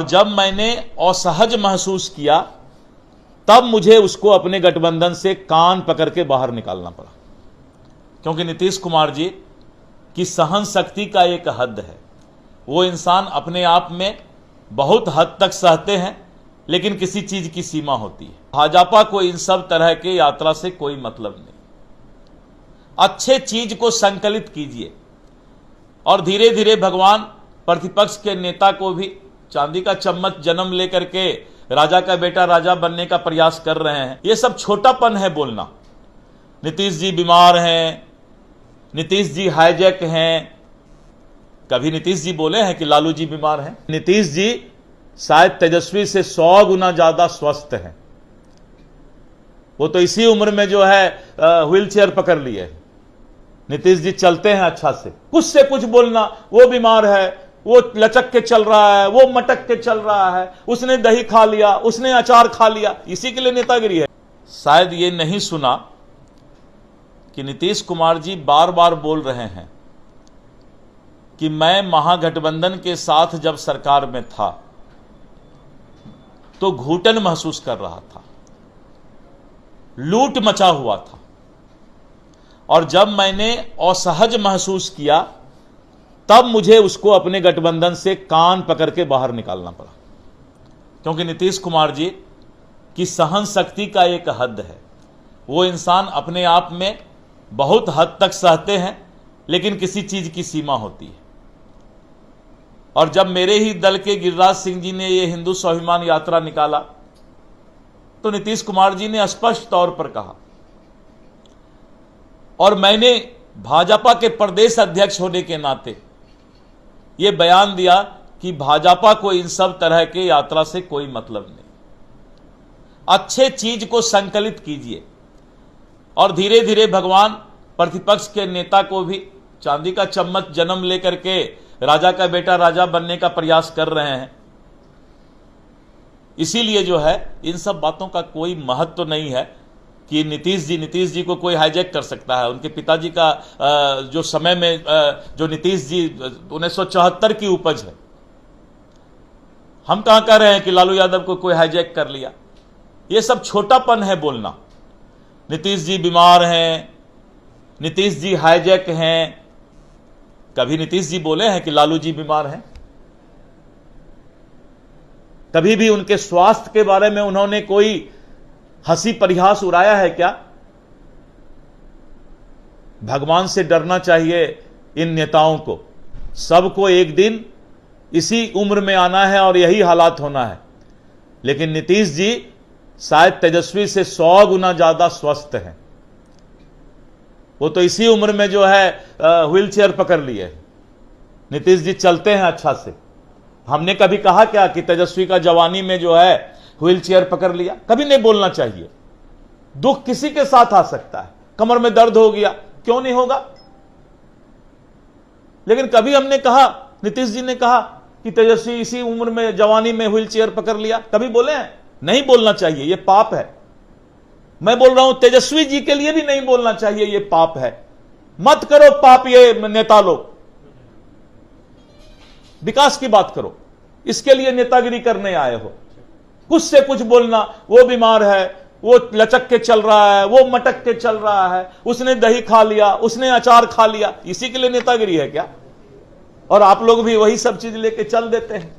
जब मैंने असहज महसूस किया तब मुझे उसको अपने गठबंधन से कान पकड़ के बाहर निकालना पड़ा, क्योंकि नीतीश कुमार जी की सहन शक्ति का एक हद है। वो इंसान अपने आप में बहुत हद तक सहते हैं, लेकिन किसी चीज की सीमा होती है। भाजपा को इन सब तरह के यात्रा से कोई मतलब नहीं। अच्छे चीज को संकलित कीजिए और धीरे धीरे भगवान प्रतिपक्ष के नेता को भी चांदी का चम्मच जन्म लेकर के राजा का बेटा राजा बनने का प्रयास कर रहे हैं। ये सब छोटापन है बोलना। नीतीश जी बीमार हैं, नीतीश जी हाईजैक हैं। कभी नीतीश जी बोले हैं कि लालू जी बीमार हैं? नीतीश जी शायद तेजस्वी से 100 गुना ज्यादा स्वस्थ हैं। वो तो इसी उम्र में जो है व्हील चेयर पकड़ लिए। नीतीश जी चलते हैं अच्छा से कुछ बोलना, वो बीमार है, वो लचक के चल रहा है, वो मटक के चल रहा है, उसने दही खा लिया, उसने अचार खा लिया, इसी के लिए नेतागिरी है। शायद ये नहीं सुना कि नीतीश कुमार जी बार बार बोल रहे हैं कि मैं महागठबंधन के साथ जब सरकार में था तो घुटन महसूस कर रहा था, लूट मचा हुआ था, और जब मैंने असहज महसूस किया तब मुझे उसको अपने गठबंधन से कान पकड़ के बाहर निकालना पड़ा, क्योंकि नीतीश कुमार जी की सहन शक्ति का एक हद है। वो इंसान अपने आप में बहुत हद तक सहते हैं, लेकिन किसी चीज की सीमा होती है। और जब मेरे ही दल के गिरिराज सिंह जी ने ये हिंदू स्वाभिमान यात्रा निकाला तो नीतीश कुमार जी ने स्पष्ट तौर पर कहा, और मैंने भाजपा के प्रदेश अध्यक्ष होने के नाते यह बयान दिया कि भाजपा को इन सब तरह के यात्रा से कोई मतलब नहीं। अच्छे चीज को संकलित कीजिए और धीरे धीरे भगवान प्रतिपक्ष के नेता को भी चांदी का चम्मच जन्म लेकर के राजा का बेटा राजा बनने का प्रयास कर रहे हैं। इसीलिए जो है इन सब बातों का कोई महत्व नहीं है कि नीतीश जी को कोई हाईजैक कर सकता है। उनके पिताजी का जो समय में जो नीतीश जी 1974 की उपज है, हम कहां कह रहे हैं कि लालू यादव को कोई हाईजैक कर लिया। ये सब छोटापन है बोलना। नीतीश जी बीमार हैं, नीतीश जी हाईजैक हैं। कभी नीतीश जी बोले हैं कि लालू जी बीमार हैं? कभी भी उनके स्वास्थ्य के बारे में उन्होंने कोई हंसी परिहास उड़ाया है क्या? भगवान से डरना चाहिए इन नेताओं को। सबको एक दिन इसी उम्र में आना है और यही हालात होना है, लेकिन नीतीश जी शायद तेजस्वी से 100 गुना ज्यादा स्वस्थ हैं। वो तो इसी उम्र में जो है व्हील चेयर पकड़ लिए। नीतीश जी चलते हैं अच्छा से। हमने कभी कहा क्या कि तेजस्वी का जवानी में जो है व्हील चेयर पकड़ लिया? कभी नहीं बोलना चाहिए। दुख किसी के साथ आ सकता है। कमर में दर्द हो गया, क्यों नहीं होगा? लेकिन कभी हमने कहा, नीतीश जी ने कहा कि तेजस्वी इसी उम्र में जवानी में व्हील चेयर पकड़ लिया? कभी बोले हैं? नहीं बोलना चाहिए, यह पाप है। मैं बोल रहा हूं तेजस्वी जी के लिए भी नहीं बोलना चाहिए, यह पाप है। मत करो पाप ये नेता लोग। विकास की बात करो, इसके लिए नेतागिरी करने आए हो। कुछ बोलना, वो बीमार है, वो लचक के चल रहा है, वो मटक के चल रहा है, उसने दही खा लिया, उसने अचार खा लिया, इसी के लिए नेतागिरी है क्या? और आप लोग भी वही सब चीज लेके चल देते हैं।